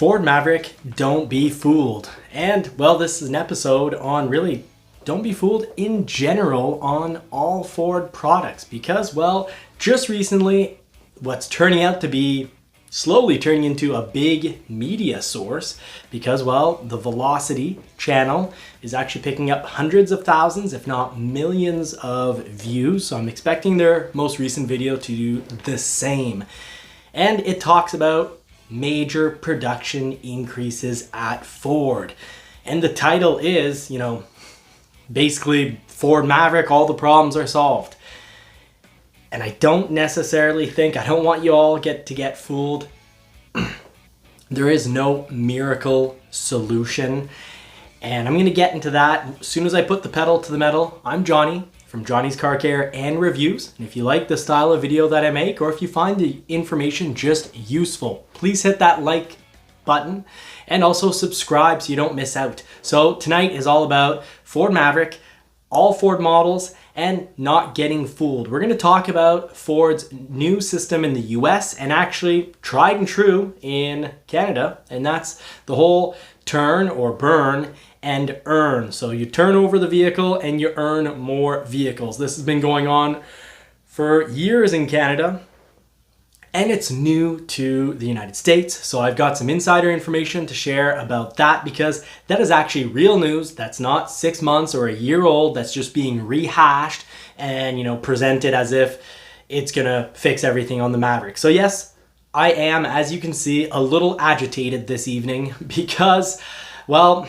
Ford Maverick, don't be fooled. And well, this is an episode on really don't be fooled in general on all Ford products because, well, just recently, what's turning out to be slowly turning into a big media source because, well, the Velocity channel is actually picking up hundreds of thousands, if not millions of views. So I'm expecting their most recent video to do the same. And it talks about major production increases at Ford. And the title is, basically Ford Maverick, all the problems are solved. And I don't necessarily think, I don't want you all to get fooled. There is no miracle solution. And I'm going to get into that as soon as I put the pedal to the metal. I'm Johnny from Johnny's Car Care and Reviews. And if you like the style of video that I make, or if you find the information just useful, please hit that like button and also subscribe so you don't miss out. So tonight is all about Ford Maverick, all Ford models, and not getting fooled. We're going to talk about Ford's new system in the US and actually tried and true in Canada, and that's the whole turn or burn and earn. So you turn over the vehicle and you earn more vehicles. This has been going on for years in Canada, and it's new to the United States. So I've got some insider information to share about that because that is actually real news. That's not 6 months or a year old. That's just being rehashed and, presented as if it's gonna fix everything on the Maverick. So yes, I am, as you can see, a little agitated this evening because, well,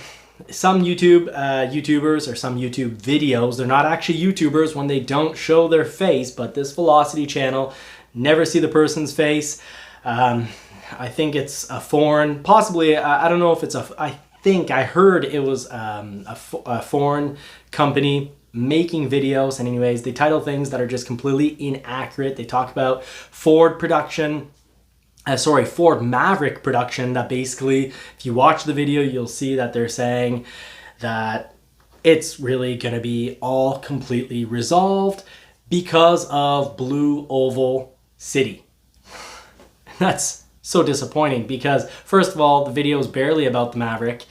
some YouTubers or some YouTube videos, they're not actually YouTubers when they don't show their face, but this Velocity channel, never see the person's face. I think it's a foreign, possibly, I don't know if it's I think I heard it was a foreign company making videos. And anyways, they title things that are just completely inaccurate. They talk about Ford Maverick production, that basically, if you watch the video, you'll see that they're saying that it's really gonna be all completely resolved because of Blue Oval City. That's so disappointing because, first of all, the video is barely about the Maverick.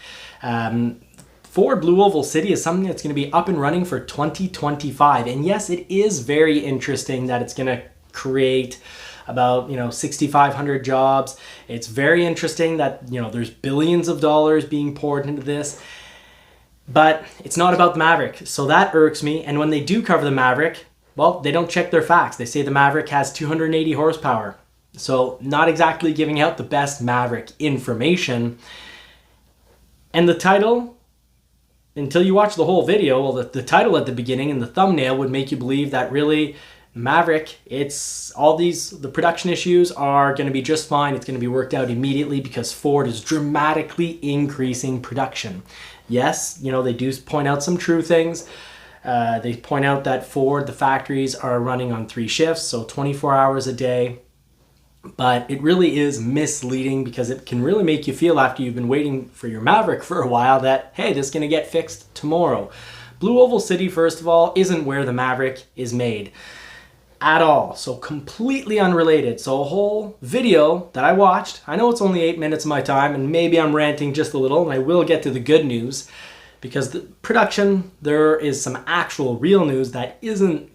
Ford Blue Oval City is something that's going to be up and running for 2025. And yes, it is very interesting that it's going to create about 6,500 jobs. It's very interesting that there's billions of dollars being poured into this, but it's not about the Maverick. So that irks me. And when they do cover the Maverick, well, they don't check their facts. They say the Maverick has 280 horsepower. So not exactly giving out the best Maverick information. And the title, until you watch the whole video, well, the title at the beginning and the thumbnail would make you believe that really Maverick, the production issues are going to be just fine. It's going to be worked out immediately because Ford is dramatically increasing production. Yes, they do point out some true things. They point out that Ford, the factories are running on 3 shifts, so 24 hours a day. But it really is misleading because it can really make you feel, after you've been waiting for your Maverick for a while, that, hey, this is going to get fixed tomorrow. Blue Oval City, first of all, isn't where the Maverick is made at all. So completely unrelated. So a whole video that I watched, I know it's only 8 minutes of my time, and maybe I'm ranting just a little, and I will get to the good news. Because the production, there is some actual real news that isn't,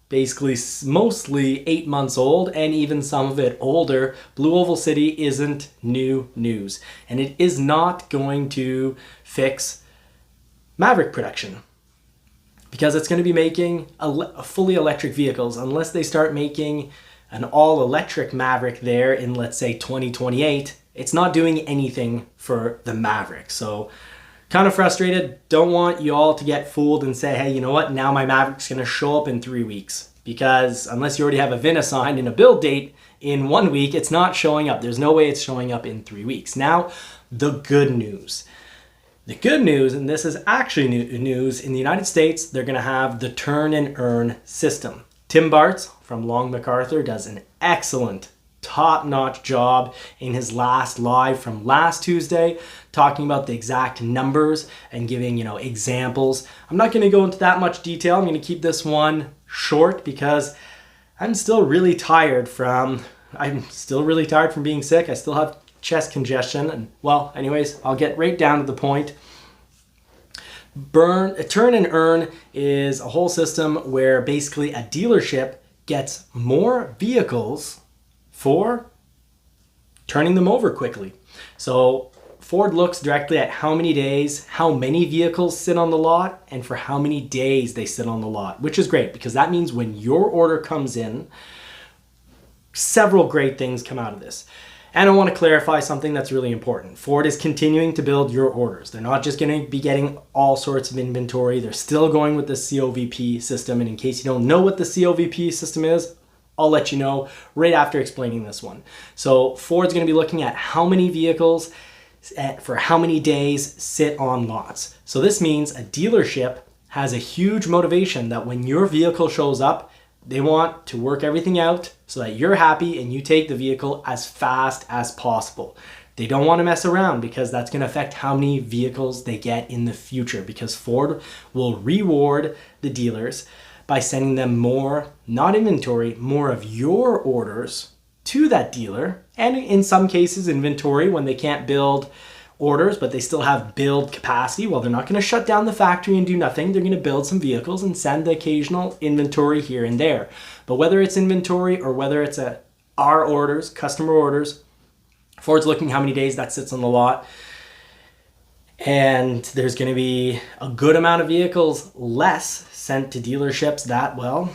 basically mostly 8 months old, and even some of it older. Blue Oval City isn't new news, and it is not going to fix Maverick production because it's going to be making fully electric vehicles unless they start making an all-electric Maverick there in, let's say, 2028. It's not doing anything for the Maverick. So kind of frustrated. Don't want you all to get fooled and say, hey, you know what? Now my Maverick's going to show up in 3 weeks. Because unless you already have a VIN assigned and a build date in 1 week, it's not showing up. There's no way it's showing up in 3 weeks. Now, the good news. The good news, and this is actually news, in the United States, they're going to have the turn and earn system. Tim Bartz from Long MacArthur does an excellent, top-notch job in his last live from last Tuesday, talking about the exact numbers and giving, examples. I'm not going to go into that much detail. I'm going to keep this one short because I'm still really tired from being sick. I still have chest congestion. And well, anyways, I'll get right down to the point. Turn and earn is a whole system where basically a dealership gets more vehicles for turning them over quickly. So Ford looks directly at how many days, how many vehicles sit on the lot, and for how many days they sit on the lot, which is great because that means when your order comes in, several great things come out of this. And I want to clarify something that's really important. Ford is continuing to build your orders. They're not just going to be getting all sorts of inventory. They're still going with the COVP system. And in case you don't know what the COVP system is, I'll let you know right after explaining this one. So Ford's going to be looking at how many vehicles for how many days sit on lots. So this means a dealership has a huge motivation that when your vehicle shows up, they want to work everything out so that you're happy and you take the vehicle as fast as possible. They don't want to mess around because that's going to affect how many vehicles they get in the future, because Ford will reward the dealers by sending them more, not inventory, more of your orders to that dealer, and in some cases inventory when they can't build orders, but they still have build capacity. Well, they're not going to shut down the factory and do nothing. They're going to build some vehicles and send the occasional inventory here and there. But whether it's inventory or whether it's our orders, customer orders, Ford's looking how many days that sits on the lot. And there's going to be a good amount of vehicles less sent to dealerships that, well,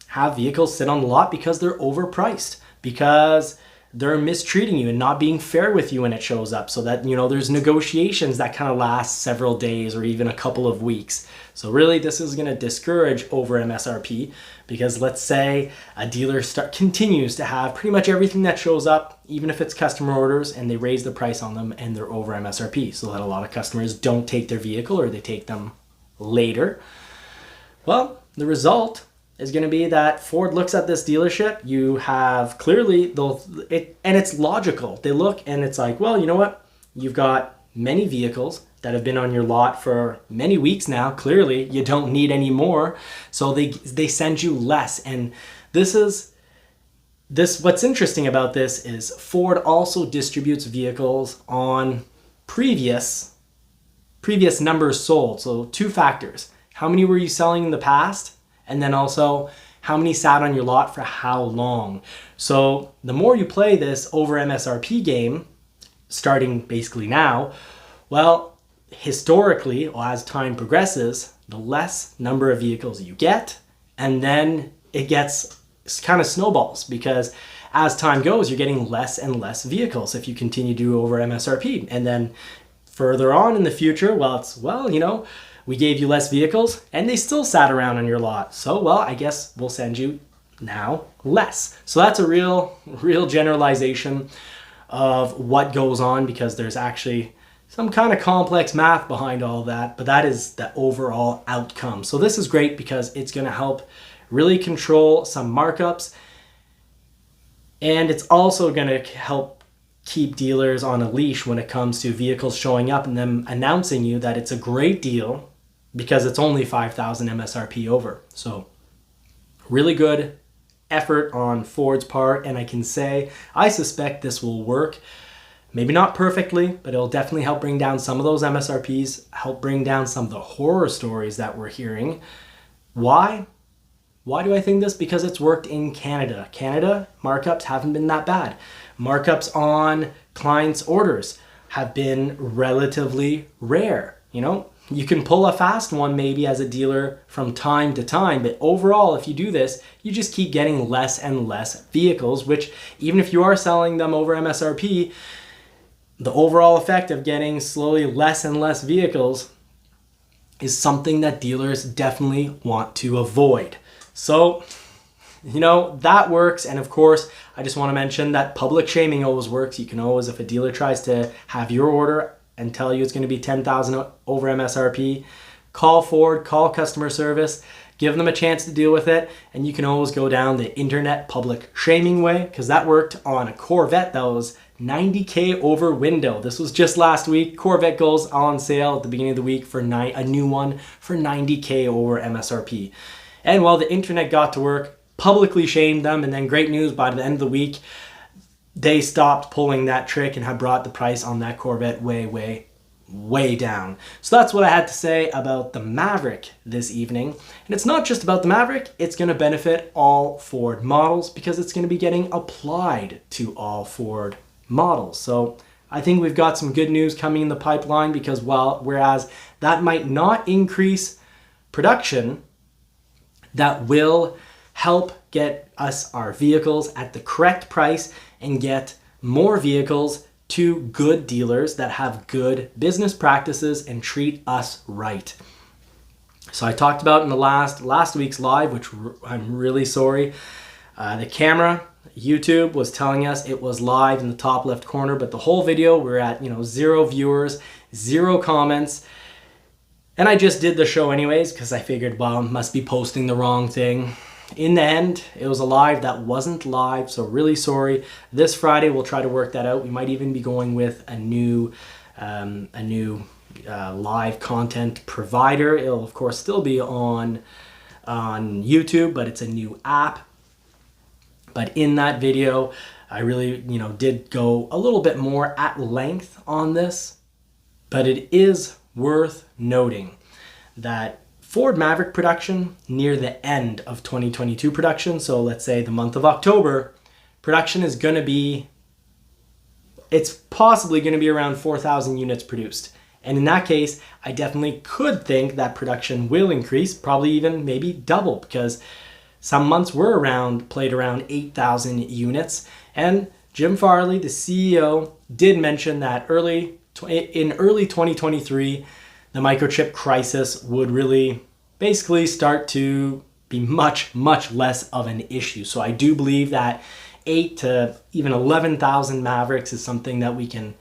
have vehicles sit on the lot because they're overpriced, because they're mistreating you and not being fair with you when it shows up, so that, you know, there's negotiations that kind of last several days or even a couple of weeks. So really this is going to discourage over MSRP, because let's say a dealer continues to have pretty much everything that shows up, even if it's customer orders, and they raise the price on them and they're over MSRP, so that a lot of customers don't take their vehicle or they take them later. Well, the result is going to be that Ford looks at this dealership. You have clearly, and it's logical. They look and it's like, well, you know what? You've got many vehicles that have been on your lot for many weeks now. Clearly, you don't need any more. So they send you less. And what's interesting about this is Ford also distributes vehicles on previous numbers sold. So two factors. How many were you selling in the past? And then also, how many sat on your lot for how long? So the more you play this over MSRP game, starting basically now, well, historically, as time progresses, the less number of vehicles you get, and then it kind of snowballs, because as time goes, you're getting less and less vehicles if you continue to do over MSRP. And then further on in the future, we gave you less vehicles and they still sat around on your lot. So, well, I guess we'll send you now less. So that's a real generalization of what goes on, because there's actually some kind of complex math behind all that, but that is the overall outcome. So this is great because it's going to help really control some markups, and it's also going to help keep dealers on a leash when it comes to vehicles showing up and them announcing you that it's a great deal because it's only 5,000 MSRP over. So really good effort on Ford's part, and I suspect this will work. Maybe not perfectly, but it'll definitely help bring down some of those MSRPs, help bring down some of the horror stories that we're hearing. Why? Why do I think this? Because it's worked in Canada. Canada, markups haven't been that bad. Markups on clients' orders have been relatively rare. You know, you can pull a fast one maybe as a dealer from time to time, but overall, if you do this, you just keep getting less and less vehicles, which even if you are selling them over MSRP, the overall effect of getting slowly less and less vehicles is something that dealers definitely want to avoid. So, you know, that works. And of course, I just want to mention that public shaming always works. You can always, if a dealer tries to have your order and tell you it's going to be 10,000 over MSRP, call Ford, call customer service, give them a chance to deal with it. And you can always go down the internet public shaming way, because that worked on a Corvette that was $90K over window. This was just last week. Corvette goes on sale at the beginning of the week for a new one for $90K over MSRP. And while the internet got to work, publicly shamed them, and then great news, by the end of the week, they stopped pulling that trick and have brought the price on that Corvette way down. So that's what I had to say about the Maverick this evening. And it's not just about the Maverick, it's going to benefit all Ford models because it's going to be getting applied to all Ford models. So I think we've got some good news coming in the pipeline because whereas that might not increase production, that will help get us our vehicles at the correct price and get more vehicles to good dealers that have good business practices and treat us right. So I talked about in the last week's live, which I'm really sorry, the camera, YouTube was telling us it was live in the top left corner, but the whole video we're at 0 viewers, 0 comments. And I just did the show anyways because I figured, well, must be posting the wrong thing. In the end, it was a live that wasn't live, so really sorry. This Friday, we'll try to work that out. We might even be going with a new live content provider. It'll, of course, still be on YouTube, but it's a new app. But in that video, I really, did go a little bit more at length on this. But it is worth noting that Ford Maverick production near the end of 2022 production, so let's say the month of October, production is going to be, it's possibly going to be around 4,000 units produced. And in that case, I definitely could think that production will increase, probably even maybe double, because some months were played around 8,000 units. And Jim Farley, the CEO, did mention that in early 2023, the microchip crisis would really basically start to be much less of an issue. So I do believe that 8 to even 11,000 Mavericks is something that we can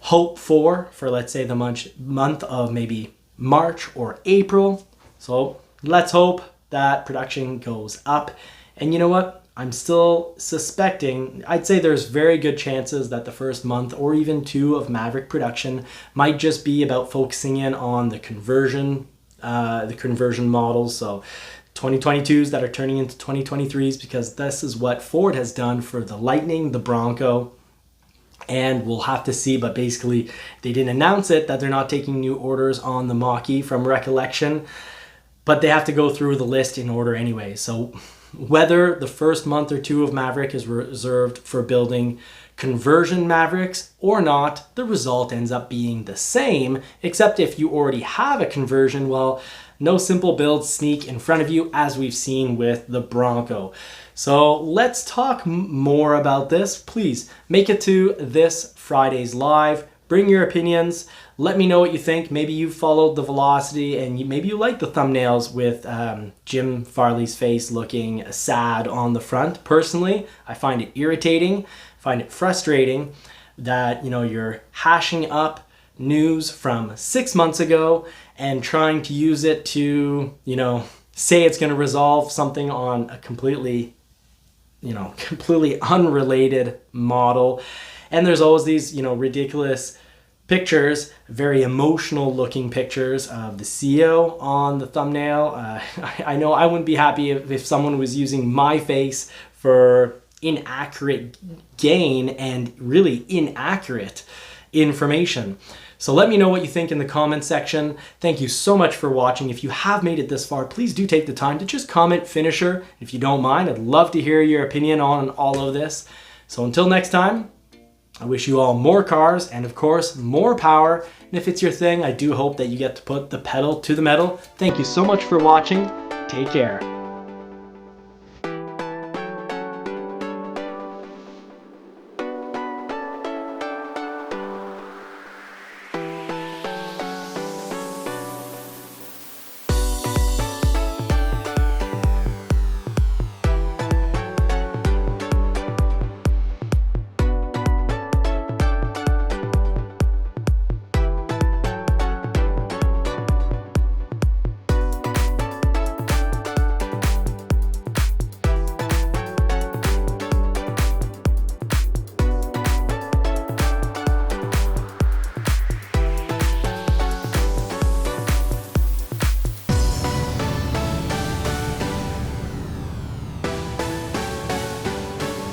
hope for let's say the month of maybe March or April. So let's hope that production goes up. And you know what? I'm still suspecting, I'd say there's very good chances that the first month or even 2 of Maverick production might just be about focusing in on the conversion models. So 2022s that are turning into 2023s, because this is what Ford has done for the Lightning, the Bronco, and we'll have to see. But basically, they didn't announce it that they're not taking new orders on the Mach-E from recollection, but they have to go through the list in order anyway. So whether the first month or 2 of Maverick is reserved for building conversion Mavericks or not, the result ends up being the same, except if you already have a conversion, well, no simple builds sneak in front of you, as we've seen with the Bronco. So let's talk more about this. Please make it to this Friday's live. Bring your opinions. Let me know what you think. Maybe you followed the velocity and maybe you like the thumbnails with Jim Farley's face looking sad on the front. Personally, I find it irritating, find it frustrating that you're hashing up news from 6 months ago and trying to use it to say it's going to resolve something on a completely unrelated model. And there's always these ridiculous pictures, very emotional looking pictures of the CEO on the thumbnail. I know I wouldn't be happy if someone was using my face for inaccurate gain and really inaccurate information. So let me know what you think in the comment section. Thank you so much for watching. If you have made it this far, please do take the time to just comment finisher. If you don't mind, I'd love to hear your opinion on all of this. So until next time, I wish you all more cars and, of course, more power. And if it's your thing, I do hope that you get to put the pedal to the metal. Thank you so much for watching. Take care.